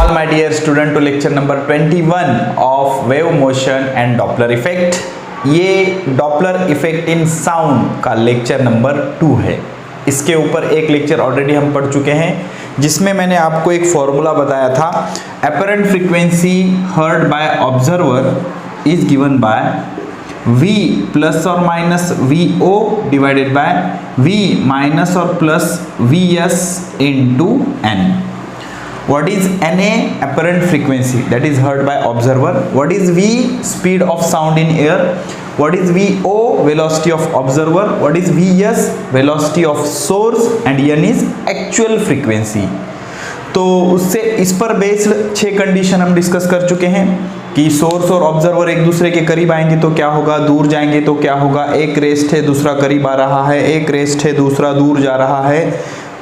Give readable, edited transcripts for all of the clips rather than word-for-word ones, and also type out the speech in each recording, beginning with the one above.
all my dear student to lecture number 21 of wave motion and Doppler effect। ये Doppler effect in sound का lecture number 2 है। इसके ऊपर एक lecture already हम पढ़ चुके हैं जिसमें मैंने आपको एक फॉर्मूला बताया था। Apparent frequency heard by observer is given by V plus और minus VO divided by V minus और plus VS into N। What is NA? Apparent frequency that is heard by observer. What is V? Speed of sound in air. What is VO? Velocity of observer. What is VS? Velocity of source. And N is actual frequency। तो उससे इस पर based 6 condition हम discuss कर चुके हैं कि source और ऑब्जर्वर एक दूसरे के करीब आएंगे तो क्या होगा, दूर जाएंगे तो क्या होगा। एक रेस्ट है, दूसरा करीब आ रहा है। एक रेस्ट है, दूसरा दूर जा रहा है।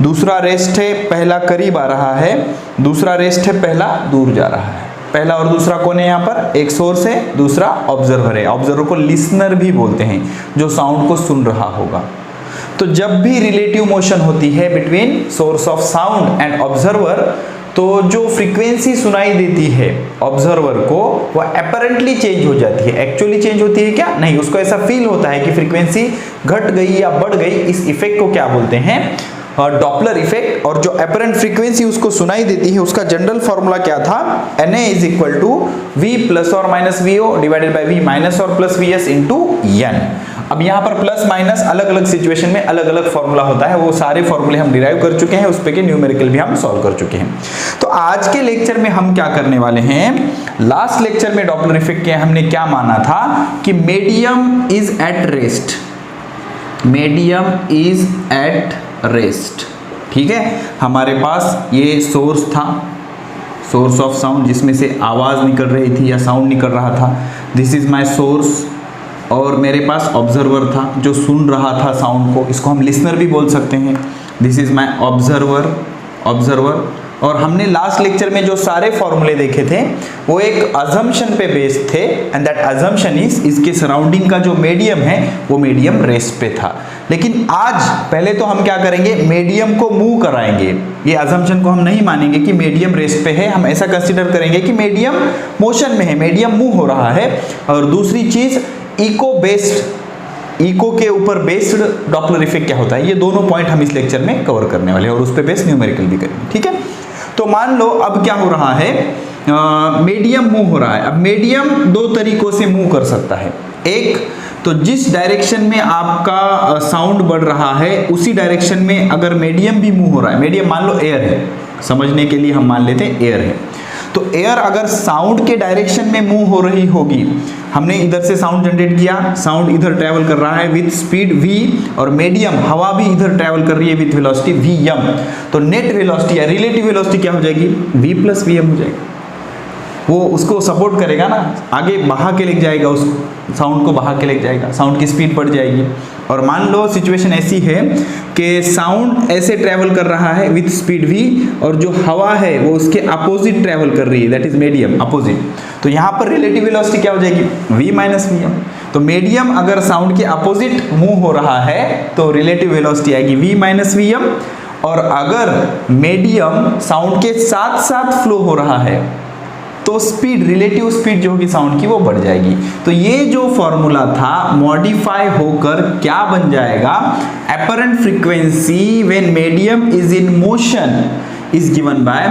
दूसरा रेस्ट है, पहला करीब आ रहा है। दूसरा रेस्ट है, पहला दूर जा रहा है। पहला और दूसरा कौन है यहाँ पर? एक सोर्स है, दूसरा ऑब्जर्वर है। ऑब्जर्वर को लिसनर भी बोलते हैं, जो साउंड को सुन रहा होगा। तो जब भी रिलेटिव मोशन होती है between source of sound and observer, तो जो फ्रीक्वेंसी सुनाई देती है ऑब्जर्वर को वो अपरेंटली चेंज हो जाती है। एक्चुअली चेंज होती है क्या? नहीं, उसको ऐसा फील होता है कि फ्रीक्वेंसी घट गई या बढ़ गई। इस इफेक्ट को क्या बोलते हैं? Doppler effect. और जो अपरेंट फ्रीक्वेंसी उसको सुनाई देती है उसका जनरल फॉर्मूला क्या था? Na is equal to V plus और minus VO divided by V minus और प्लस VS इंटू N। अब यहाँ पर प्लस माइनस अलग अलग सिचुएशन में अलग अलग फॉर्मूला होता है। वो सारे फॉर्मूले हम डिराइव कर चुके हैं, उस पे के न्यूमेरिकल भी हम सॉल्व कर चुके हैं। तो आज के लेक्चर में हम क्या करने वाले हैं? लास्ट लेक्चर में डॉपलर इफेक्ट के हमने क्या माना था कि medium is at rest. Medium is at rest, ठीक है। हमारे पास ये सोर्स था, सोर्स ऑफ साउंड, जिसमें से आवाज निकल रही थी या साउंड निकल रहा था। This is my source. और मेरे पास ऑब्जर्वर था जो सुन रहा था साउंड को। इसको हम लिसनर भी बोल सकते हैं। This is my observer. और हमने लास्ट लेक्चर में जो सारे फॉर्मूले देखे थे वो एक अजम्पशन पे बेस्ड थे, एंड दैट अजम्पशन इज इसके सराउंडिंग का जो मीडियम है वो मीडियम रेस्ट पे था। लेकिन आज पहले तो हम क्या करेंगे? मीडियम को मूव कराएंगे। ये अजम्पशन को हम नहीं मानेंगे कि मीडियम रेस्ट पे है। हम ऐसा कंसीडर करेंगे कि मीडियम मोशन में है, मीडियम मूव हो रहा है। और दूसरी चीज इको बेस्ड, इको के ऊपर बेस्ड डॉपलर इफेक्ट क्या होता है, ये दोनों पॉइंट हम इस लेक्चर में कवर करने वाले हैं और उस पे बेस्ड न्यूमेरिकल भी करेंगे, ठीक है। तो मान लो अब क्या हो रहा है, मीडियम मूव हो रहा है। अब मीडियम दो तरीकों से मूव कर सकता है। एक तो जिस डायरेक्शन में आपका साउंड बढ़ रहा है उसी डायरेक्शन में अगर मीडियम भी मूव हो रहा है, मीडियम मान लो एयर है, समझने के लिए हम मान लेते हैं एयर है, तो एयर अगर साउंड के डायरेक्शन में मूव हो रही होगी, हमने इधर से साउंड जनरेट किया, साउंड इधर ट्रैवल कर रहा है विथ स्पीड v, और मीडियम हवा भी इधर ट्रैवल कर रही है विथ वेलोसिटी vm, तो नेट वेलोसिटी या रिलेटिव वेलोसिटी क्या हो जाएगी? v प्लस vm हो जाएगी। वो उसको सपोर्ट करेगा ना, आगे बहा के लेके जाएगा, उस साउंड को बहा के लेके जाएगा, साउंड की स्पीड बढ़ जाएगी। और मान लो सिचुएशन ऐसी है कि साउंड ऐसे ट्रैवल कर रहा है विथ स्पीड v, और जो हवा है वो उसके अपोजिट ट्रैवल कर रही है, दैट इज मीडियम अपोजिट। तो यहाँ पर रिलेटिव वेलोसिटी क्या हो जाएगी? v minus vm। तो मीडियम अगर साउंड के अपोजिट मूव हो रहा है तो रिलेटिव वेलोसिटी आएगी v माइनस vm, और अगर मीडियम साउंड के साथ साथ फ्लो हो रहा है तो स्पीड, रिलेटिव स्पीड जो होगी साउंड की वो बढ़ जाएगी। तो ये जो फॉर्मूला था मॉडिफाई होकर क्या बन जाएगा? Apparent frequency when medium is in motion is given by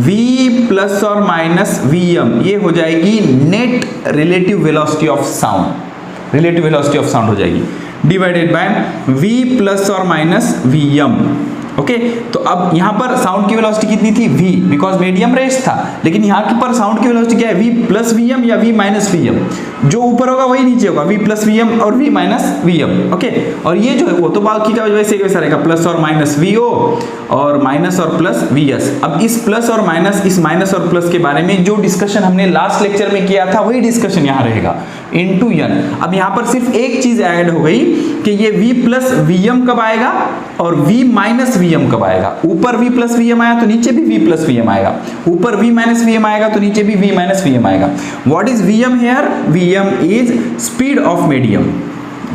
v plus और माइनस vm। ये हो जाएगी net relative velocity of sound, relative velocity of sound हो जाएगी डिवाइडेड बाय v प्लस और माइनस vm। ओके, तो अब यहाँ पर साउंड की वेलोसिटी कितनी थी? v, बिकॉज मीडियम रेस्ट था। लेकिन यहाँ की पर साउंड की वेलोसिटी क्या है? v प्लस vm या v माइनस vm। जो ऊपर होगा वही नीचे होगा, v प्लस vm और v माइनस vm। ओके, और ये जो है वो तो बाकी का वैसे वैसा रहेगा, प्लस और माइनस vo और माइनस और प्लस vs। अब इस प्लस और माइनस, इस माइनस और प्लस के बारे में जो डिस्कशन हमने लास्ट लेक्चर में किया था वही डिस्कशन यहाँ रहेगा, इनटू n। अब यहाँ पर सिर्फ एक चीज ऐड हो गई कि ये v प्लस vm कब आएगा और v माइनस vm कब आएगा। ऊपर v प्लस vm आया तो नीचे भी v प्लस vm आएगा, ऊपर v माइनस vm आएगा तो नीचे भी v माइनस vm आएगा। What is vm here? vm is speed of medium,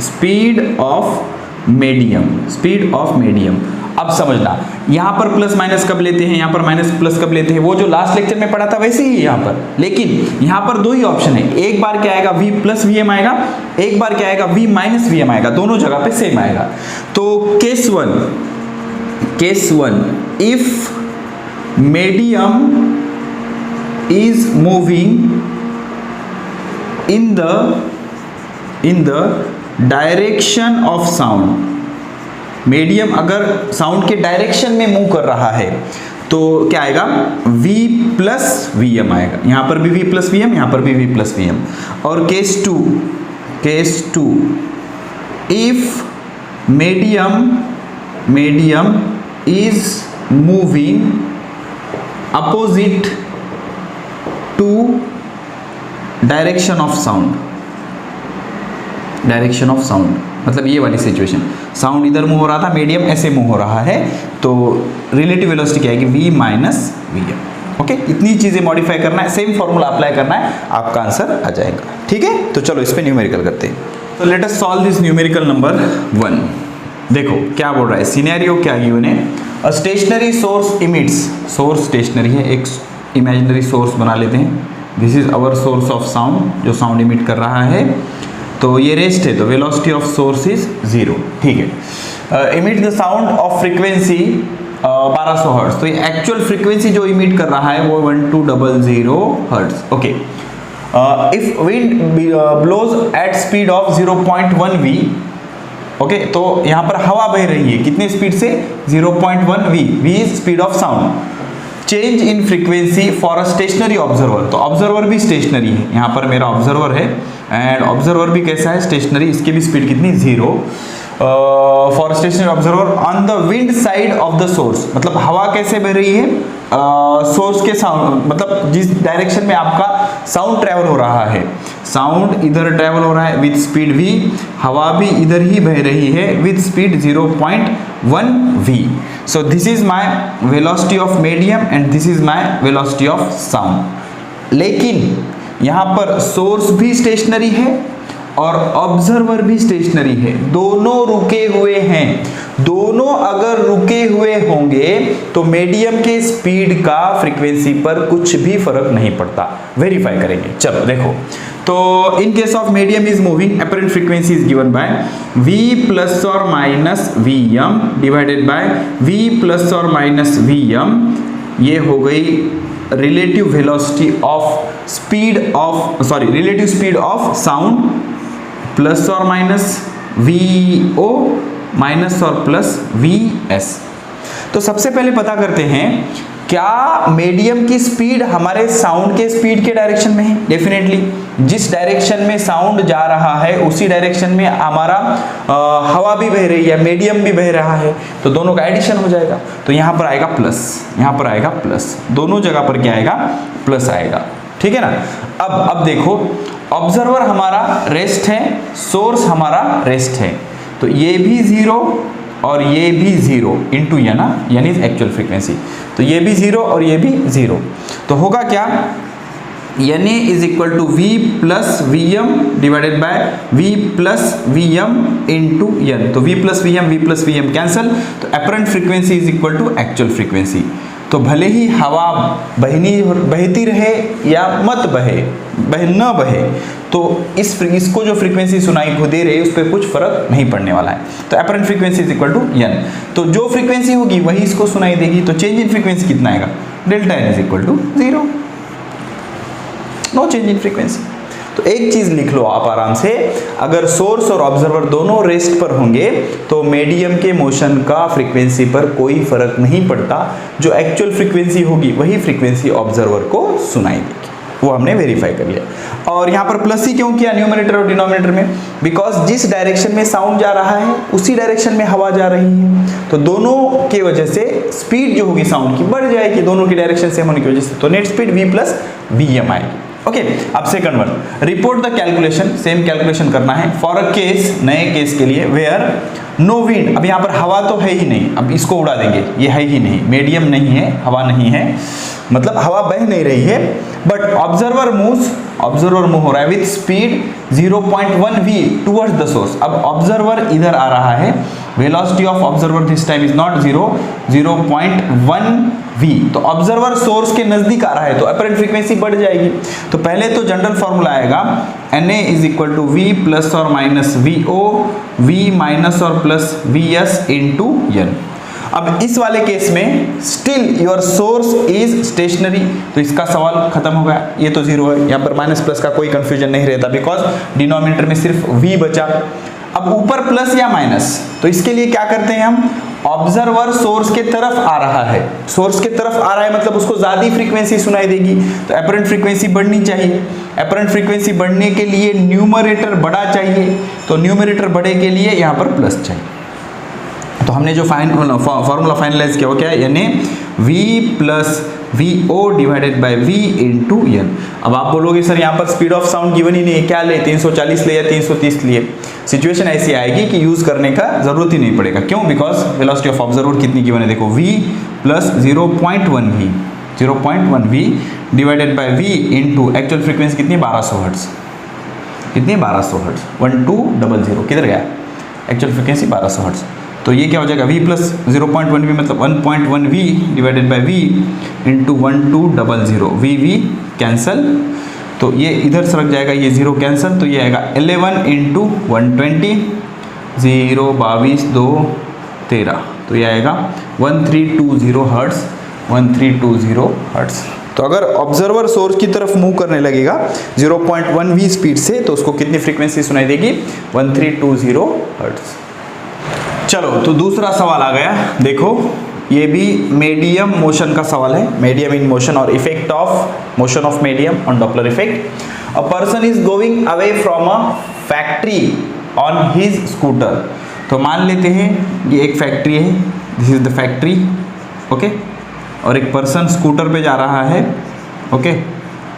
speed of medium, speed of medium. अब अब समझना, यहाँ पर प्लस माइनस कब लेते हैं, यहाँ पर माइनस प्लस कब लेते हैं, वो जो लास्ट लेक्चर में पढ़ा था वैसे ही यहाँ पर, लेकिन यहाँ पर दो ही ऑप्शन है, एक बार क्या आएगा v प्लस वी एम आएगा, एक बार क्या आएगा v माइनस वी एम आएगा, दोनों जगह पे सेम आएगा। तो case one if medium is moving in the direction of sound, medium अगर साउंड के डायरेक्शन में मूव कर रहा है तो क्या आएगा, v प्लस वी एम आएगा, यहां पर भी v प्लस वी एम, यहां पर भी v प्लस वी एम। और case two if medium is moving opposite to direction of sound, मतलब ये वाली सिचुएशन, साउंड इधर मूव हो रहा था, मीडियम ऐसे मूव हो रहा है, तो रिलेटिव वेलोसिटी क्या आएगी, v minus V M. Okay, इतनी चीजें मॉडिफाई करना है, सेम फॉर्मूला अप्लाई करना है, आपका आंसर आ जाएगा। ठीक है, तो चलो इस पे न्यूमेरिकल करते हैं। तो let us solve this numerical number 1। देखो क्या बोल रहा है, सिनेरियो क्या गिवन है, a stationary source emits, source stationary है, एक इमेजिनरी सोर्स बना लेते हैं, this is our source of sound, जो साउंड इमिट कर रहा है, तो ये रेस्ट है, तो वेलोसिटी ऑफ सोर्स इज 0। ठीक है, emit the sound of frequency 1200 hertz, तो ये एक्चुअल फ्रीक्वेंसी जो इमिट कर रहा है वो 1200 hertz. Okay, if wind blows at speed of 0.1 v, okay, तो यहाँ पर हवा बह रही है, कितने स्पीड से, 0.1 v, v is speed of sound. Change in frequency for a stationary observer, तो ऑब्जर्वर भी स्टेशनरी है, यहाँ पर मेरा ऑब्जर्वर है एंड ऑब्जर्वर भी कैसा है, स्टेशनरी, इसकी भी स्पीड कितनी, 0 for stationary observer on the wind side of the source, मतलब हवा कैसे बह रही है, सोर्स के साउंड, मतलब जिस डायरेक्शन में आपका साउंड ट्रेवल हो रहा है, साउंड इधर ट्रेवल हो रहा है विद स्पीड v, हवा भी इधर ही बह रही है with speed 0.1 v। So this is my velocity of medium and this is my velocity of sound. लेकिन यहाँ पर सोर्स भी स्टेशनरी है और ऑब्जर्वर भी स्टेशनरी है, दोनों रुके हुए हैं, दोनों अगर रुके हुए होंगे तो मीडियम के स्पीड का फ्रीक्वेंसी पर कुछ भी फर्क नहीं पड़ता। वेरीफाई करेंगे, चलो देखो, तो in case of medium is moving, apparent frequency is given by v plus और minus V M divided by v plus और माइनस वी एम, ये हो गई relative velocity of speed of, sorry, relative speed of sound, plus और minus V O minus और plus V S. तो सबसे पहले पता करते हैं क्या मीडियम की स्पीड हमारे साउंड के स्पीड के डायरेक्शन में है, डेफिनेटली जिस डायरेक्शन में साउंड जा रहा है उसी डायरेक्शन में हमारा हवा भी बह रही है, मीडियम भी बह रहा है, तो दोनों का एडिशन हो जाएगा, तो यहाँ पर आएगा प्लस, यहाँ पर आएगा प्लस, दोनों जगह पर क्या आएगा, प्लस आएगा। ठीक है ना। अब देखो, ऑब्जर्वर हमारा रेस्ट है, सोर्स हमारा रेस्ट है, तो ये भी 0 और ये भी 0 इंटू यानी एक्चुअल फ्रीक्वेंसी, तो ये भी 0 और ये भी 0, तो होगा क्या, N A is equal to V plus V M divided by V plus V M into N, तो V plus V M cancel, तो apparent frequency is equal to actual frequency. तो भले ही हवा बहती रहे या मत न बहे, तो इसको जो फ्रीक्वेंसी सुनाई को दे रही है उस पर कुछ फर्क नहीं पड़ने वाला है, तो apparent frequency is equal to N, तो जो फ्रीक्वेंसी होगी वही इसको सुनाई देगी, तो चेंज इन फ्रीक्वेंसी कितना आएगा, delta N is equal to 0, no change in frequency. तो एक चीज लिख लो आप आराम से, अगर सोर्स और ऑब्जर्वर दोनों रेस्ट पर होंगे तो मीडियम के मोशन का फ्रीक्वेंसी पर कोई फर्क नहीं पड़ता, जो एक्चुअल फ्रीक्वेंसी होगी वही फ्रीक्वेंसी ऑब्जर्वर को सुनाई देगी, वो हमने वेरीफाई कर लिया। और यहाँ पर प्लस ही क्यों किया न्यूमरेटर और डिनोमिनेटर में, बिकॉज जिस डायरेक्शन में साउंड जा रहा है उसी डायरेक्शन में हवा जा रही है, तो दोनों की वजह से स्पीड जो होगी साउंड की बढ़ जाएगी, दोनों की डायरेक्शन सेम होने की वजह से, तो net speed v plus V M आएगी। ओके, अब second one, report the calculation, same calculation करना है फॉर अ केस, नए केस के लिए, वेयर नो विंड, अब यहाँ पर हवा तो है ही नहीं, अब इसको उड़ा देंगे, ये है ही नहीं, मीडियम नहीं है, हवा नहीं है, मतलब हवा बह नहीं रही है, but observer moves observer move हो रहा है with speed 0.1 v towards the source. अब ऑब्जर्वर इधर आ रहा है, velocity of observer this time is not 0.1 v, तो ऑब्जर्वर सोर्स के नजदीक आ रहा है तो अपरेंट फ्रीक्वेंसी बढ़ जाएगी। तो पहले तो जनरल फॉर्मूला आएगा Na is equal to v plus और माइनस vo, v माइनस और प्लस vs इंटू n। अब इस वाले केस में still your source is stationary, तो इसका सवाल खत्म हो गया, ये तो जीरो है, यहाँ पर माइनस प्लस का कोई कंफ्यूजन नहीं रहता बिकॉज डिनोमिनेटर में सिर्फ v बचा। अब ऊपर प्लस या माइनस, तो इसके लिए क्या करते हैं हम, ऑब्जर्वर सोर्स के तरफ आ रहा है, सोर्स के तरफ आ रहा है मतलब उसको ज्यादा फ्रीक्वेंसी सुनाई देगी, तो अपरेंट फ्रीक्वेंसी बढ़नी चाहिए। अपरेंट फ्रीक्वेंसी बढ़ने के लिए न्यूमरेटर बड़ा चाहिए, तो न्यूमरेटर बढ़े के लिए यहाँ पर प्लस चाहिए। तो हमने जो फॉर्मूला फाइनलाइज किया वो क्या है, यानी v plus vo divided by v into n। अब आप बोलोगे सर यहाँ पर स्पीड ऑफ साउंड गिवन ही नहीं है, क्या ले 340 ले या 330 लिए। सिचुएशन ऐसी आएगी कि यूज करने का जरूरत ही नहीं पड़ेगा, क्यों, बिकॉज वेलोसिटी ऑफ ऑब्जर्वर कितनी गिवन है, देखो v plus 0.1 v divided by v into actual frequency कितनी 1200 हर्ट्ज, कितनी 1200 हर्ट्ज, 1200 किधर गया, एक्चुअल फ्रीक्वेंसी 1200 हर्ट्ज। तो ये क्या हो जाएगा v प्लस 0.1 v मतलब 1.1 v divided by v into 1200, v cancel, तो ये इधर सरक जाएगा, ये 0 कैंसल, तो ये आएगा 11 इंटू 120, 0 22 2 13, तो ये आएगा 1320 हर्ट्ज, 1320 हर्ट्ज। तो अगर ऑब्जर्वर सोर्स की तरफ मूव करने लगेगा 0.1 v स्पीड से, तो उसको कितनी फ्रीक्वेंसी सुनाई देगी, 1320 हर्ट्ज। चलो तो दूसरा सवाल आ गया, देखो ये भी मीडियम मोशन का सवाल है, मीडियम इन मोशन और effect of motion of medium on Doppler effect. A person is going away from a factory on his scooter. तो मान लेते हैं ये एक फैक्ट्री है, this is the factory, okay, और एक पर्सन स्कूटर पे जा रहा है, okay,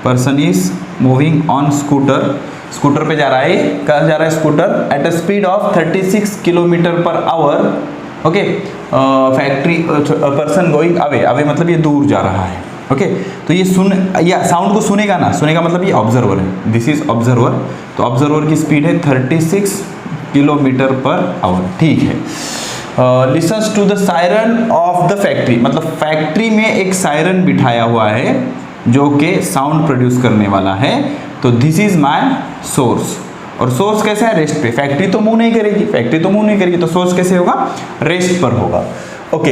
person is moving on scooter, scooter पे जा रहा है, कहाँ जा रहा है scooter, at a speed of 36 kilometre per hour, okay, factory person going away, away मतलब ये दूर जा रहा है, ओके। तो ये या साउंड को सुनेगा ना, सुनेगा मतलब ये ऑब्जर्वर है, दिस इज ऑब्जर्वर, तो ऑब्जर्वर की स्पीड है 36 किलोमीटर पर आवर, ठीक है। Listens to the siren of the factory, मतलब फैक्ट्री में एक सायरन बिठाया हुआ है जो कि साउंड प्रोड्यूस करने वाला है, तो दिस इज माय सोर्स, और सोर्स कैसे है, रेस्ट पे, फैक्ट्री तो मूव नहीं करेगी, फैक्ट्री तो मूव नहीं करेगी, तो सोर्स कैसे होगा, रेस्ट पर होगा, okay.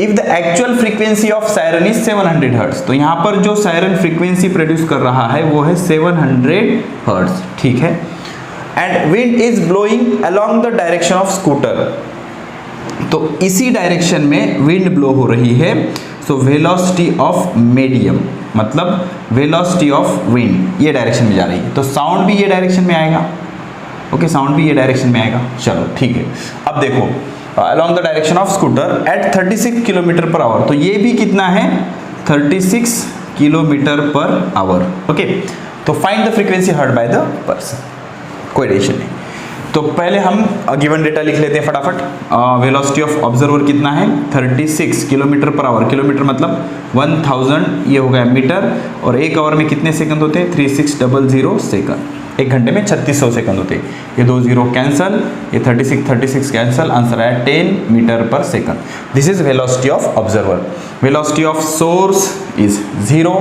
If the actual frequency of siren is 700 hertz, तो यहाँ पर जो सायरन फ्रीक्वेंसी प्रोड्यूस कर रहा है वो है 700 हर्ट्ज, ठीक है। And wind is blowing along the direction of scooter, तो इसी डायरेक्शन में विंड ब्लो हो रही है, सो वेलोसिटी ऑफ मीडियम मतलब वेलोसिटी ऑफ विंड ये डायरेक्शन में जा रही है, तो साउंड भी ये डायरेक्शन में आएगा, ओके, साउंड भी ये डायरेक्शन में आएगा। चलो ठीक है, अब देखो along the direction of scooter at 36 kilometre per hour, तो ये भी कितना है 36 किलोमीटर पर आवर, ओके। तो find the frequency heard by the person, कोई टेंशन नहीं। तो पहले हम गिवन डेटा लिख लेते हैं फटाफट। वेलोसिटी ऑफ ऑब्जर्वर कितना है 36 किलोमीटर पर आवर, किलोमीटर मतलब 1000, ये हो गया मीटर, और एक आवर में कितने सेकंड होते हैं 3600 सेकंड, एक घंटे में 3600 सेकंड होते हैं, ये 2 0 कैंसल, ये 36 कैंसल, आंसर आया 10 मीटर पर second. This is velocity of observer. Velocity of source is 0,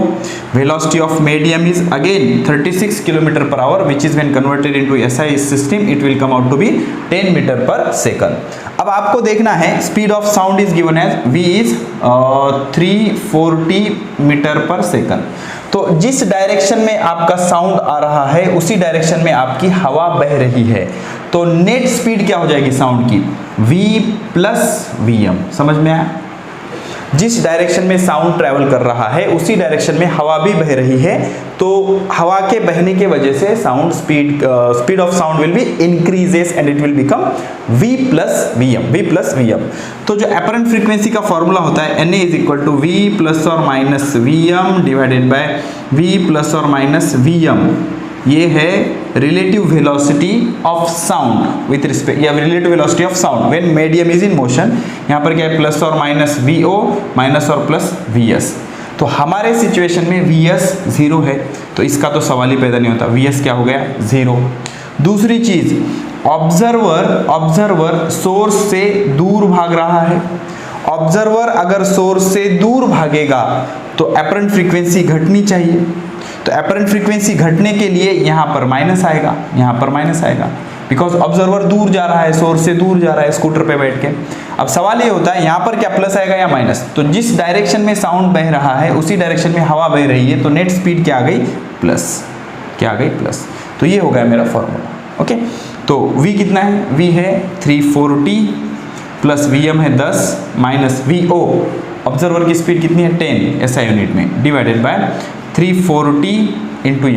velocity of medium is again 36 kilometer per hour, which is when converted into SI system it will come out to be 10 meter per second। अब आपको देखना है speed of sound is given as v is 340 metre पर second, तो जिस direction में आपका sound आ रहा है उसी डायरेक्शन में आपकी हवा बह रही है, तो नेट स्पीड क्या हो जाएगी साउंड की v प्लस vm, समझ में आया। जिस डायरेक्शन में साउंड ट्रैवल कर रहा है उसी डायरेक्शन में हवा भी बह रही है, तो हवा के बहने के वजह से sound speed of sound will be increases and it will become v plus vm। तो जो अपरेंट फ्रीक्वेंसी का फॉर्मूला होता है Na is equal to v plus और minus vm divided by v plus और माइनस vm, ये है relative velocity of sound with respect, या relative velocity of sound when medium is in motion. यहाँ पर क्या है प्लस और माइनस vo माइनस और प्लस vs। तो हमारे सिचुएशन में Vs 0 है, तो इसका तो सवाल ही पैदा नहीं होता, Vs क्या हो गया 0। दूसरी चीज, ऑब्जर्वर सोर्स से दूर भाग रहा है। ऑब्जर्वर अगर सोर्स से दूर भागेगा तो अपरेंट फ्रीक्वेंसी घटनी चाहिए, तो अपरेंट फ्रीक्वेंसी घटने के लिए यहाँ पर माइनस आएगा, यहाँ पर माइनस आएगा, बिकॉज ऑब्जर्वर दूर जा रहा है, सोर्स से दूर जा रहा है स्कूटर पे बैठ के। अब सवाल ये होता है यहाँ पर क्या प्लस आएगा या माइनस, तो जिस डायरेक्शन में साउंड बह रहा है उसी डायरेक्शन में हवा बह रही है, तो नेट स्पीड क्या आ गई प्लस, क्या आ गई प्लस। तो ये हो गया मेरा फॉर्मूला। ओके, तो V कितना है, V है 340 प्लस Vm है 10 माइनस VO, ऑब्जर्वर की स्पीड कितनी है 10 SI यूनिट में, डिवाइडेड बाय 340 इंटू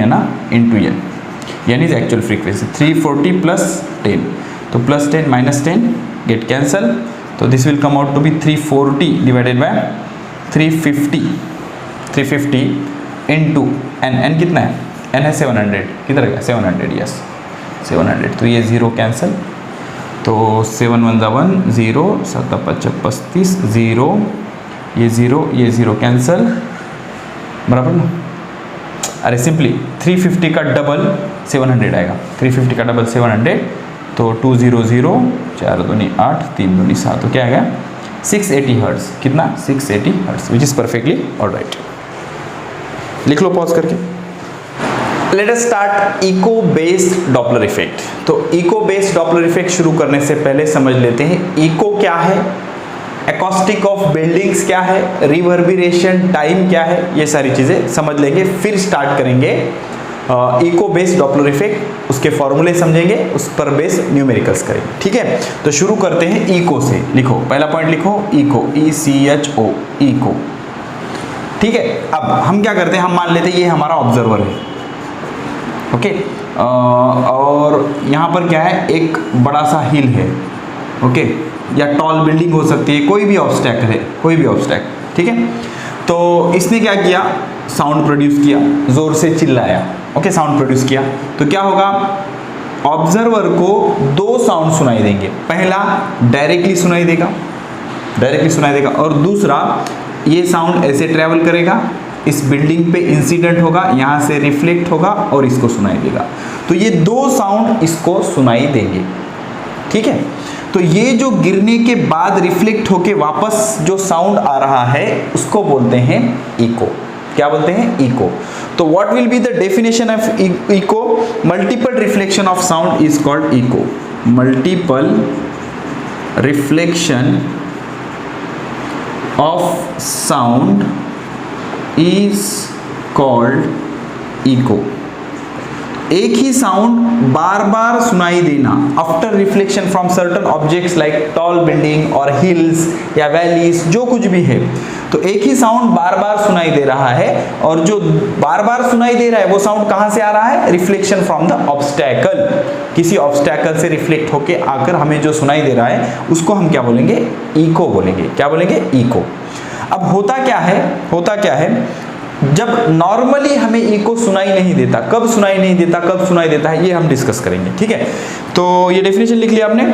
n, यानी एक्चुअल फ्रीक्वेंसी 340 प्लस 10, तो प्लस 10 माइनस 10 गेट कैंसल, तो this will come out to be 340 divided by 350 into n कितना है, n है 700, किधर गया 700, यस 700, तो ये 0 कैंसल, तो 7 1 1 0, 7 5 35 0, ये 0 कैंसल, बराबर ना। अरे सिंपली 350 का डबल 700 आएगा, 350 का डबल 700, तो 200, 4 दूनी 8, 3 दूनी 7, तो क्या आएगा 680 हर्ट्ज, कितना 680 hertz, which is perfectly alright. लिख लो पॉज करके। Let us start echo based Doppler effect. तो इको बेस्ड डॉपलर इफेक्ट शुरू करने से पहले समझ लेते हैं इको क्या है, एकॉस्टिक ऑफ बिल्डिंग्स क्या है, रिवर्बरेशन टाइम क्या है, ये सारी चीजें समझ लेंगे, फिर स्टार्ट करेंगे इको बेस्ड डॉपलर इफेक्ट, उसके फॉर्मूले समझेंगे, उस पर बेस्ड न्यूमेरिकल्स करेंगे, ठीक है। तो शुरू करते हैं इको से। लिखो पहला पॉइंट, लिखो इको, ECHO, इको, ठीक है। अब हम क्या करते हैं, हम मान लेते हैं ये हमारा ऑब्जर्वर है, ओके, और यहाँ पर क्या है, एक बड़ा सा हिल है, ओके, या टॉल बिल्डिंग हो सकती है, कोई भी ऑब्स्टैकल है, कोई भी ऑब्स्टैकल, ठीक है। तो इसने क्या किया, साउंड प्रोड्यूस किया, जोर से चिल्लाया, ओके, साउंड प्रोड्यूस किया, तो क्या होगा, ऑब्जर्वर को दो साउंड सुनाई देंगे, पहला डायरेक्टली सुनाई देगा, और दूसरा ये साउंड ऐसे ट्रैवल करेगा, इस बिल्डिंग पे इंसिडेंट होगा, यहाँ से रिफ्लेक्ट होगा और इसको सुनाई देगा, तो ये दो साउंड इसको सुनाई देंगे, ठीक है। तो ये जो गिरने के बाद रिफ्लेक्ट होके वापस जो साउंड आ रहा है उसको बोलते हैं इको, क्या बोलते हैं, इको। तो what will be the definition of echo, multiple reflection of sound is called echo, multiple reflection of sound is called echo. एक ही साउंड बार बार सुनाई देना after reflection from certain objects like tall building और hills या valleys, जो कुछ भी है, तो एक ही साउंड बार बार सुनाई दे रहा है, और जो बार बार सुनाई दे रहा है वो साउंड कहां से आ रहा है, रिफ्लेक्शन फ्रॉम द ऑब्स्टैकल, किसी ऑब्स्टैकल से रिफ्लेक्ट होके आकर हमें जो सुनाई दे रहा है उसको हम क्या बोलेंगे, इको बोलेंगे, क्या बोलेंगे, इको। अब होता क्या है, जब नॉर्मली हमें इको सुनाई नहीं देता, कब सुनाई नहीं देता, कब सुनाई देता है, ये हम डिस्कस करेंगे, ठीक है। तो ये डेफिनेशन लिख लिया आपने,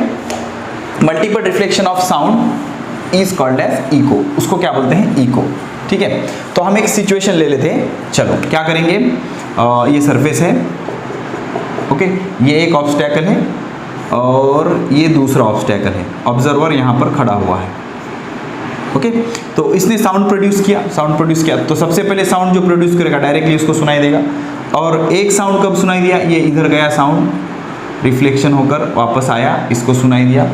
multiple reflection of sound is called as echo, उसको क्या बोलते हैं, इको, ठीक है। तो हम एक सिचुएशन ले लेते हैं, चलो क्या करेंगे, ये सरफेस है, ओके, ये एक ऑब्स्टैकल है और ये दूसरा ऑब्स्टैकल है, ऑब्जर्वर यहाँ पर खड़ा हुआ है, ओके। तो इसने साउंड प्रोड्यूस किया, तो सबसे पहले साउंड जो प्रोड्यूस करेगा डायरेक्टली उसको सुनाई देगा, और एक साउंड कब सुनाई दिया, ये इधर गया साउंड, रिफ्लेक्शन होकर वापस आया, इसको सुनाई दिया,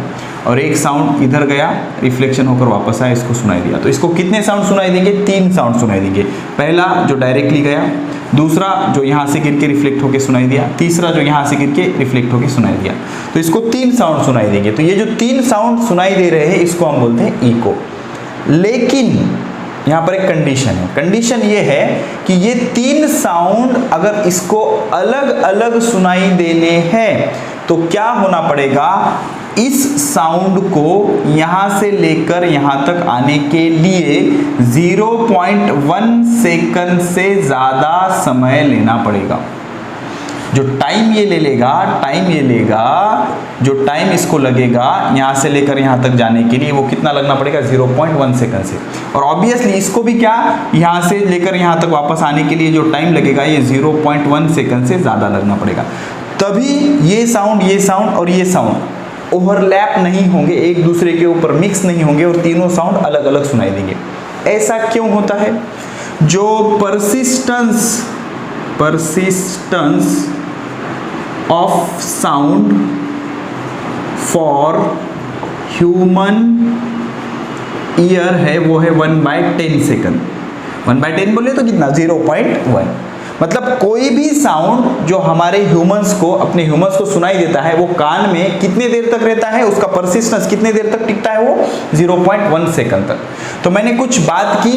और एक साउंड इधर गया, रिफ्लेक्शन होकर वापस आया, इसको सुनाई दिया। तो इसको कितने साउंड सुनाई देंगे, 3 साउंड सुनाई देंगे, पहला जो डायरेक्टली गया, दूसरा जो यहाँ से गिर के रिफ्लेक्ट होकर सुनाई दिया, तीसरा जो यहाँ से गिर के रिफ्लेक्ट होकर सुनाई दिया, तो इसको 3 साउंड सुनाई देंगे। तो ये जो 3 साउंड सुनाई दे रहे हैं इसको हम बोलते हैं इको। लेकिन यहाँ पर एक कंडीशन है, कंडीशन ये है कि ये 3 साउंड अगर इसको अलग अलग सुनाई देने हैं तो क्या होना पड़ेगा, इस साउंड को यहाँ से लेकर यहाँ तक आने के लिए 0.1 सेकंड से ज़्यादा समय लेना पड़ेगा। जो टाइम ये ले लेगा, जो टाइम इसको लगेगा यहाँ से लेकर यहाँ तक जाने के लिए, वो कितना लगना पड़ेगा 0.1 सेकंड से। और ऑब्वियसली इसको भी क्या, यहाँ से लेकर यहाँ तक वापस आने के लिए जो टाइम लगेगा ये 0.1 सेकंड से ज़्यादा लगना पड़ेगा। तभी ये साउंड और ये साउंड ओवरलैप नहीं होंगे, एक दूसरे के ऊपर मिक्स नहीं होंगे और तीनों साउंड अलग अलग सुनाई देंगे। ऐसा क्यों होता है? जो persistence of sound for human ear है वो है 1/10 सेकंड। 1/10 बोले तो कितना 0.1। मतलब कोई भी साउंड जो हमारे अपने ह्यूमंस को सुनाई देता है वो कान में कितने देर तक रहता है, उसका परसिस्टेंस कितने देर तक टिकता है, वो 0.1 सेकंड तक। तो मैंने कुछ बात की,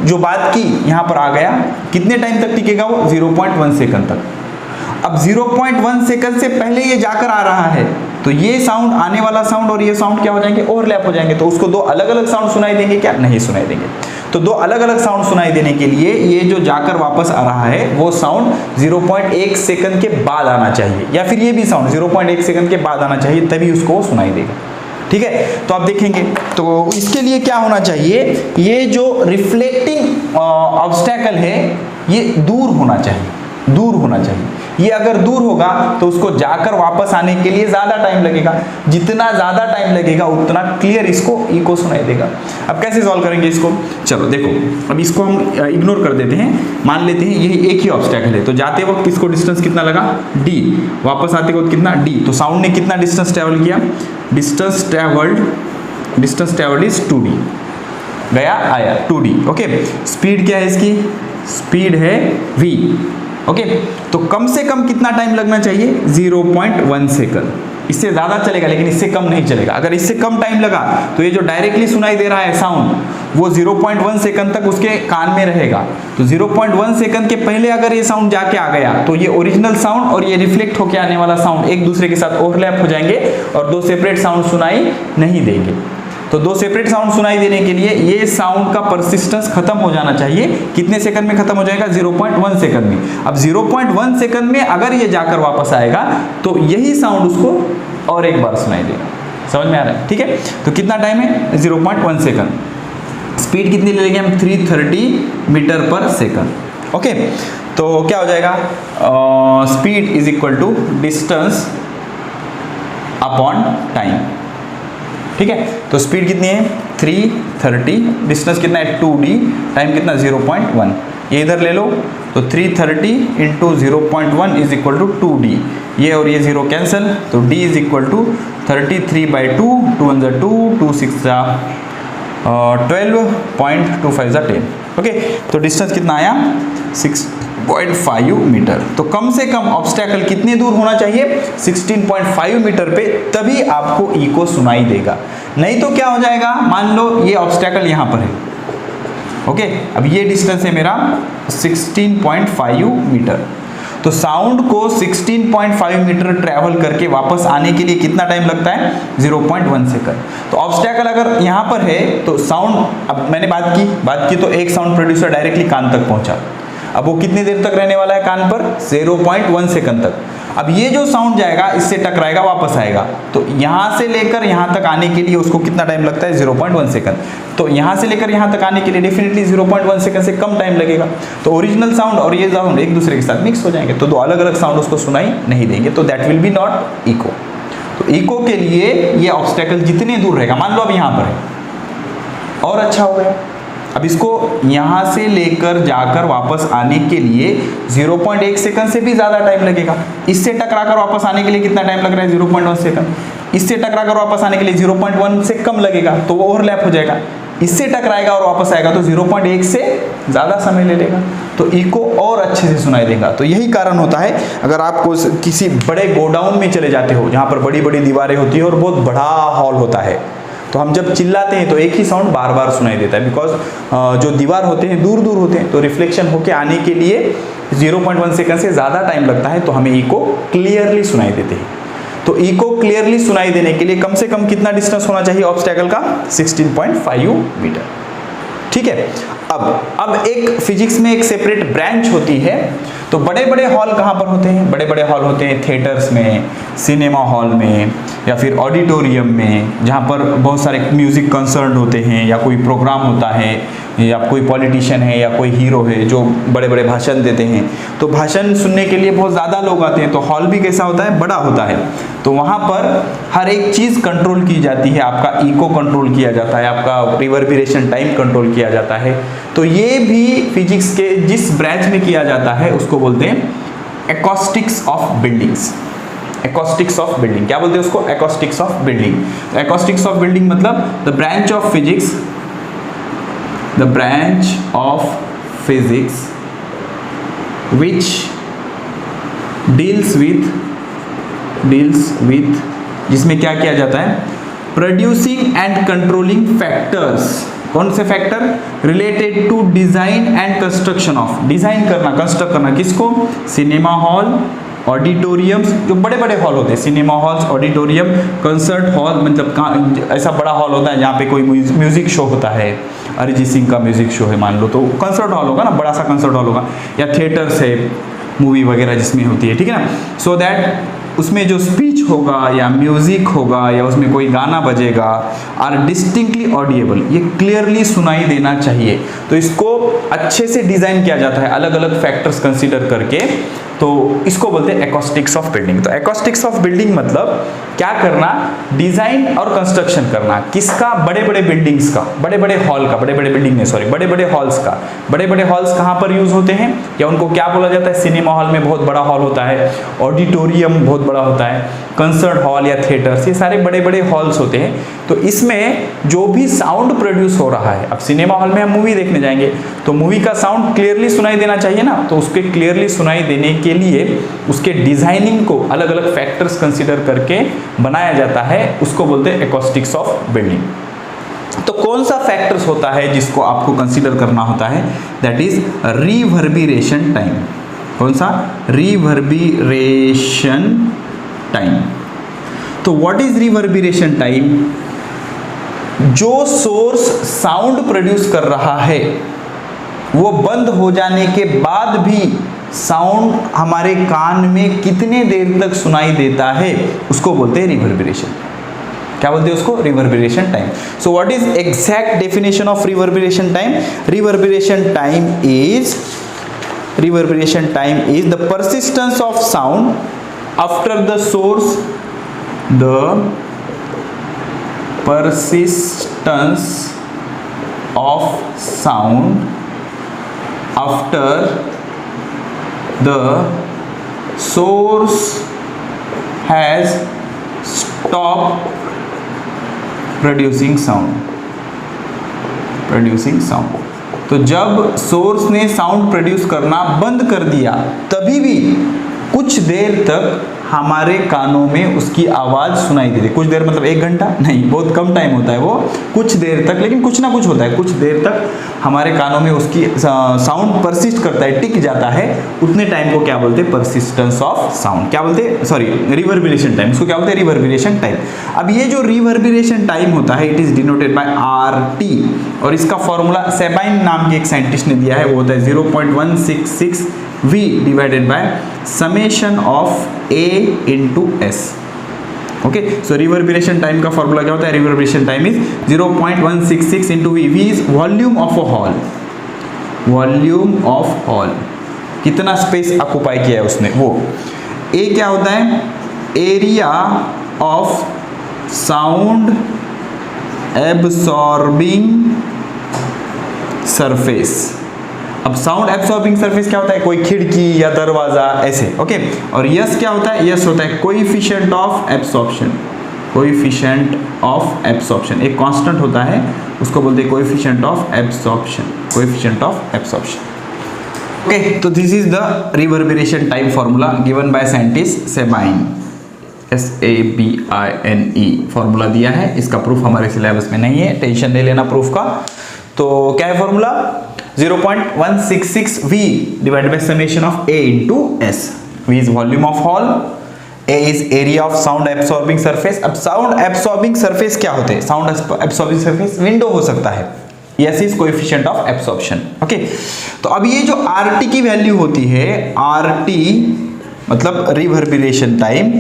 जो बात की यहाँ पर आ गया, कितने टाइम तक टिकेगा वो 0.1 सेकंड तक। अब 0.1 सेकंड से पहले ये जाकर आ रहा है तो ये साउंड, आने वाला साउंड और ये साउंड क्या हो जाएंगे, ओवरलैप हो जाएंगे। तो उसको दो अलग अलग साउंड सुनाई देंगे क्या? नहीं सुनाई देंगे। तो दो अलग अलग साउंड सुनाई देने के लिए ये जो जाकर वापस आ रहा है वो साउंड 0.1 सेकंड के बाद आना चाहिए, या फिर ये भी साउंड 0.1 सेकंड के बाद आना चाहिए, तभी उसको सुनाई देगा। ठीक है, तो आप देखेंगे तो इसके लिए क्या होना चाहिए, ये जो रिफ्लेक्टिंग ऑब्स्टैकल है ये दूर होना चाहिए। ये अगर दूर होगा तो उसको जाकर वापस आने के लिए ज्यादा टाइम लगेगा। जितना ज्यादा टाइम लगेगा उतना क्लियर इसको इको सुनाई देगा। अब कैसे सॉल्व करेंगे इसको? चलो देखो, अब इसको हम इग्नोर कर देते हैं, मान लेते हैं यही एक ही ऑब्स्टैकल है। तो जाते वक्त इसको डिस्टेंस कितना लगा, d, वापस आते वक्त कितना, d। तो साउंड ने कितना डिस्टेंस ट्रेवल किया, डिस्टेंस ट्रेवल्ड इज 2d, गया आया 2d। ओके, स्पीड क्या है इसकी, स्पीड है v। ओके, तो कम से कम कितना टाइम लगना चाहिए, 0.1 सेकंड। इससे ज्यादा चलेगा लेकिन इससे कम नहीं चलेगा। अगर इससे कम टाइम लगा तो ये जो डायरेक्टली सुनाई दे रहा है साउंड वो 0.1 सेकंड तक उसके कान में रहेगा। तो 0.1 सेकंड के पहले अगर ये साउंड जाके आ गया तो ये ओरिजिनल साउंड और ये रिफ्लेक्ट होके आने वाला साउंड एक दूसरे के साथ ओवरलैप हो जाएंगे और दो सेपरेट साउंड सुनाई नहीं देंगे। तो दो सेपरेट साउंड सुनाई देने के लिए ये साउंड का परसिस्टेंस खत्म हो जाना चाहिए। कितने सेकंड में खत्म हो जाएगा, 0.1 सेकंड में। अब 0.1 सेकंड में अगर ये जाकर वापस आएगा तो यही साउंड उसको और एक बार सुनाई देगा। समझ में आ रहा है? ठीक है, तो कितना टाइम है, 0.1 सेकंड। स्पीड कितनी ले लेंगे हम, 330 मीटर पर सेकंड। ओके, तो क्या हो जाएगा, speed is equal to distance upon time. ठीक है, तो स्पीड कितनी है 330, डिस्टेंस कितना है 2d, टाइम कितना 0.1। ये इधर ले लो तो 330 into 0.1 is equal to 2d। ये और ये 0 कैंसिल, तो d is equal to 33/2, 2 1 2, 2 6 12.25 10। Okay, तो डिस्टेंस कितना आया 6.5 मीटर। तो कम से कम ऑब्स्टैकल कितने दूर होना चाहिए, 16.5 मीटर पे, तभी आपको इको सुनाई देगा। नहीं तो क्या हो जाएगा, मान लो ये ऑब्स्टैकल यहाँ पर है। ओके, अब ये डिस्टेंस है मेरा 16.5 मीटर। तो साउंड को 16.5 मीटर ट्रैवल करके वापस आने के लिए कितना टाइम लगता है, 0.1 सेकंड। तो ऑब्स्टैकल अगर यहाँ पर है तो साउंड, अब मैंने बात की तो एक साउंड प्रोड्यूसर डायरेक्टली कान तक पहुंचा। अब वो कितनी देर तक रहने वाला है कान पर, 0.1 सेकंड तक। अब ये जो साउंड जाएगा इससे टकराएगा, वापस आएगा। तो यहाँ से लेकर यहाँ तक आने के लिए उसको कितना टाइम लगता है, 0.1 सेकंड। तो यहाँ से लेकर यहाँ तक आने के लिए डेफिनेटली 0.1 सेकंड से कम टाइम लगेगा। तो ओरिजिनल साउंड और ये साउंड एक दूसरे के साथ मिक्स हो जाएंगे, तो दो अलग अलग साउंड उसको सुनाई नहीं देंगे। तो that will be not echo. तो इको के लिए ये ऑब्स्टैकल जितने दूर रहेगा, मान लो अब यहाँ पर है और अच्छा हो गया। अब इसको यहाँ से लेकर जाकर वापस आने के लिए 0.1 सेकंड से भी ज़्यादा टाइम लगेगा। इससे टकराकर वापस आने के लिए कितना टाइम लग रहा है, 0.1 सेकंड। इससे टकराकर वापस आने के लिए 0.1 से कम लगेगा, तो वो ओवरलैप हो जाएगा। इससे टकराएगा और वापस आएगा तो 0.1 से ज़्यादा समय ले लेगा, तो इको और अच्छे से सुनाई देगा। तो यही कारण होता है, अगर आपको किसी बड़े गोडाउन में चले जाते हो जहाँ पर बड़ी बड़ी दीवारें होती है और बहुत बड़ा हॉल होता है, तो हम जब चिल्लाते हैं तो एक ही साउंड बार बार सुनाई देता है, बिकॉज जो दीवार होते हैं दूर दूर होते हैं, तो रिफ्लेक्शन होके आने के लिए 0.1 सेकंड से ज़्यादा टाइम लगता है, तो हमें इको क्लियरली सुनाई देते हैं। तो इको क्लियरली सुनाई देने के लिए कम से कम कितना डिस्टेंस होना चाहिए ऑब्स्टैकल का, 16.5 मीटर। ठीक है। अब एक फिजिक्स में एक सेपरेट ब्रांच होती है। तो बड़े बड़े हॉल कहाँ पर होते हैं? बड़े बड़े हॉल होते हैं थिएटर्स में, सिनेमा हॉल में, या फिर ऑडिटोरियम में, जहाँ पर बहुत सारे म्यूजिक कंसर्ट होते हैं, या कोई प्रोग्राम होता है, या कोई पॉलिटिशियन है या कोई हीरो है जो बड़े बड़े भाषण देते हैं। तो भाषण सुनने के लिए बहुत ज़्यादा लोग आते हैं, तो हॉल भी कैसा होता है? बड़ा होता है। तो वहाँ पर हर एक चीज़ कंट्रोल की जाती है, आपका इको कंट्रोल किया जाता है, आपका रिवर्बरेशन टाइम कंट्रोल किया जाता है। तो ये भी फिजिक्स के जिस ब्रांच में किया जाता है उसको बोलते हैं acoustics of buildings. Acoustics of building क्या बोलते हैं उसको? Acoustics of building. Acoustics of building मतलब the branch of physics, the branch of physics which deals with जिसमें क्या किया जाता है? Producing and controlling factors. कौन से factor? Related to design and construction of, design करना, कंस्ट्रक्ट करना, किसको? सिनेमा हॉल, ऑडिटोरियम्स, जो बड़े बड़े हॉल होते हैं, cinema halls, auditorium, concert hall, मतलब ऐसा बड़ा हॉल होता है जहाँ पे कोई म्यूजिक शो होता है, अरिजीत सिंह का म्यूजिक शो है मान लो, तो कंसर्ट हॉल होगा ना, बड़ा सा कंसर्ट हॉल होगा, या थिएटर्स है मूवी वगैरह जिसमें होती है, ठीक है ना। सो दैट उसमें जो स्पीच होगा या म्यूजिक होगा या उसमें कोई गाना बजेगा आर डिस्टिंक्टली ऑडिएबल, ये क्लियरली सुनाई देना चाहिए। तो इसको अच्छे से डिजाइन किया जाता है अलग अलग फैक्टर्स कंसीडर करके, तो इसको बोलते हैं एकॉस्टिक्स ऑफ बिल्डिंग। तो एकॉस्टिक्स ऑफ बिल्डिंग मतलब क्या करना? डिजाइन और कंस्ट्रक्शन करना, किसका? बड़े बड़े बिल्डिंग्स का, बड़े बड़े हॉल का, बड़े बड़े बिल्डिंग नहीं सॉरी, बड़े बड़े हॉल्स का। बड़े बड़े हॉल्स कहाँ पर यूज होते हैं या उनको क्या बोला जाता है? सिनेमा हॉल में बहुत बड़ा हॉल होता है, ऑडिटोरियम बहुत बड़ा होता है, कंसर्ट हॉल या थिएटर्स, ये सारे बड़े बड़े हॉल्स होते हैं। तो इसमें जो भी साउंड प्रोड्यूस हो रहा है, अब सिनेमा हॉल में हम मूवी देखने जाएंगे तो मूवी का साउंड क्लियरली सुनाई देना चाहिए ना, तो उसके क्लियरली सुनाई देने के लिए उसके डिजाइनिंग को अलग अलग फैक्टर्स कंसीडर करके बनाया जाता है, उसको बोलते हैं एकॉस्टिक्स ऑफ बिल्डिंग। तो कौन सा फैक्टर्स होता है जिसको आपको कंसीडर करना होता है? That is reverberation time. कौन सा? Reverberation time. तो व्हाट इज रिवर्बरेशन टाइम? जो सोर्स साउंड प्रोड्यूस कर रहा है वो बंद हो जाने के बाद भी साउंड हमारे कान में कितने देर तक सुनाई देता है उसको बोलते हैं रिवर्बरेशन। क्या बोलते हैं उसको? Reverberation time. So what is exact definition of reverberation time? Reverberation time is the persistence of sound after the source, the persistence of sound after the source has stopped producing sound। तो जब source ने sound produce करना बंद कर दिया तभी भी कुछ देर तक हमारे कानों में उसकी आवाज़ सुनाई देती है। कुछ देर मतलब 1 घंटा नहीं, बहुत कम टाइम होता है वो, कुछ देर तक, लेकिन कुछ ना कुछ होता है, कुछ देर तक हमारे कानों में उसकी साउंड परसिस्ट करता है, टिक जाता है। उतने टाइम को क्या बोलते हैं? Persistence of sound. क्या बोलते हैं? Sorry, reverberation time. इसको क्या बोलते हैं? Reverberation time. अब ये जो रिवर्बरेशन टाइम होता है it is denoted by RT, और इसका फॉर्मूला सेबाइन नाम के एक साइंटिस्ट ने दिया है, वो होता है 0.166 V divided by summation of A into S। Okay, so reverberation time का फॉर्मूला क्या होता है? Reverberation time is 0.166 into V। V is volume of a hall. Volume of hall, कितना स्पेस ऑक्युपाई किया है उसने, वो। A क्या होता है? Area of sound absorbing surface. अब साउंड एब्सॉर्बिंग सरफेस क्या होता है? कोई खिड़की या दरवाजा, ऐसे। ओके, और यस क्या होता है? यस होता है coefficient of absorption. Coefficient of absorption एक कांस्टेंट होता है, उसको बोलते हैं coefficient of absorption. Coefficient of absorption. Okay, तो this is the reverberation time formula given by scientist Sabine, SABINE formula दिया है। इसका प्रूफ हमारे सिलेबस में नहीं है, टेंशन नहीं लेना प्रूफ का। तो क्या है formula? 0.166 V divided by summation of A into S। V is volume of hall, A is area of sound absorbing surface। अब sound absorbing surface क्या होते हैं? sound absorbing surface विंडो हो सकता है, S is coefficient of absorption. Okay, तो अब ये जो RT की वैल्यू होती है, RT मतलब रिवर्बरेशन टाइम,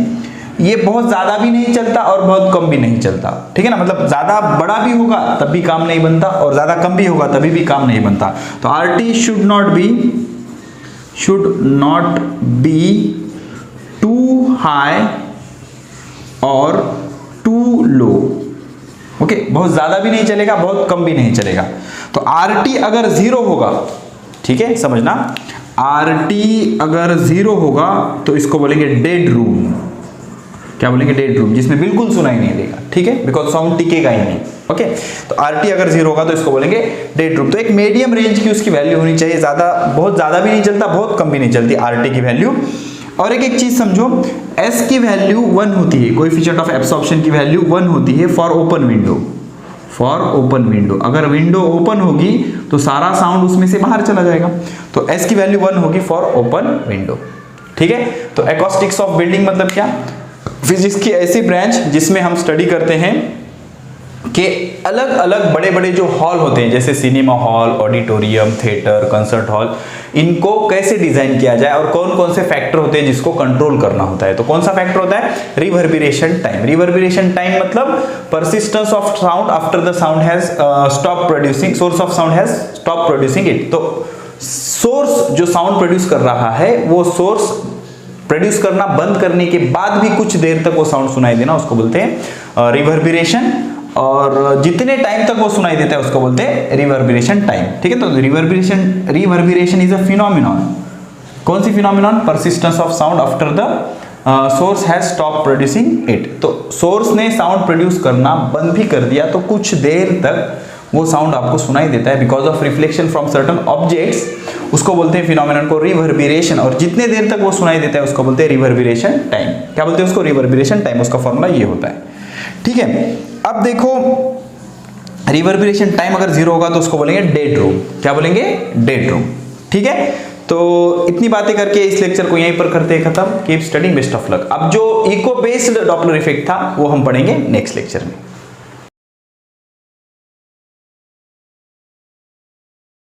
ये बहुत ज्यादा भी नहीं चलता और बहुत कम भी नहीं चलता, ठीक है ना। मतलब ज्यादा बड़ा भी होगा तब भी काम नहीं बनता और ज्यादा कम भी होगा तभी भी काम नहीं बनता। तो RT should not be too high और टू लो। ओके, बहुत ज्यादा भी नहीं चलेगा, बहुत कम भी नहीं चलेगा। तो RT अगर 0 होगा, ठीक है, समझना, RT अगर 0 होगा तो इसको बोलेंगे डेड रूम। क्या बोलेंगे? डेड रूम, जिसमें बिल्कुल सुनाई नहीं देगा, ठीक है, बिकॉज साउंड टिकेगा ही नहीं। ओके, तो RT अगर 0 होगा तो इसको बोलेंगे डेड रूम। तो एक मीडियम रेंज की उसकी वैल्यू होनी चाहिए, बहुत ज्यादा भी नहीं चलता, बहुत कम भी नहीं चलती RT की वैल्यू। और एक चीज समझो, S की वैल्यू 1 होती है, कोएफिशिएंट ऑफ एब्सॉर्प्शन की वैल्यू 1 होती है फॉर ओपन विंडो। अगर विंडो ओपन होगी तो सारा साउंड उसमें से बाहर चला जाएगा, तो S की वैल्यू 1 होगी फॉर ओपन विंडो, ठीक है। तो एकॉस्टिक्स ऑफ बिल्डिंग मतलब क्या? फिजिक्स की ऐसी ब्रांच जिसमें हम स्टडी करते हैं कि अलग अलग बड़े बड़े जो हॉल होते हैं, जैसे cinema hall, auditorium, theatre, concert hall, इनको कैसे डिजाइन किया जाए और कौन कौन से फैक्टर होते हैं जिसको कंट्रोल करना होता है। तो कौन सा फैक्टर होता है? Reverberation time. रिवर्बरेशन टाइम मतलब persistence of sound after the sound has stop producing, source of sound has stop producing it. तो सोर्स जो साउंड प्रोड्यूस कर रहा है, वो सोर्स प्रोड्यूस करना बंद करने के बाद भी कुछ देर तक वो साउंड सुनाई देना, उसको बोलते हैं रिवर्बरेशन। और जितने टाइम तक वो सुनाई देता है उसको बोलते हैं रिवर्बरेशन टाइम, ठीक है। तो रिवर्बरेशन इज अ फिनोमिनॉन। कौन सी phenomenon? Persistence of sound after the source has stop producing it. तो सोर्स ने साउंड प्रोड्यूस करना बंद भी कर दिया तो कुछ देर तक वो साउंड आपको सुनाई देता है because of reflection from certain objects, उसको बोलते हैं फिनोमिनन को रिवर्बरेशन। और जितने देर तक वो सुनाई देता है उसको बोलते हैं रिवर्बरेशन टाइम। क्या बोलते हैं उसको? Reverberation time. उसका फॉर्मूला ये होता है, ठीक है। अब देखो, रिवर्बरेशन टाइम अगर 0 होगा तो उसको बोलेंगे डेड रूम। क्या बोलेंगे? डेड रूम, ठीक है। तो इतनी बातें करके इस लेक्चर को यहीं पर करते हैं खत्म। Keep studying, best of luck. अब जो इको बेस्ड डॉपलर इफेक्ट था वो हम पढ़ेंगे नेक्स्ट लेक्चर में।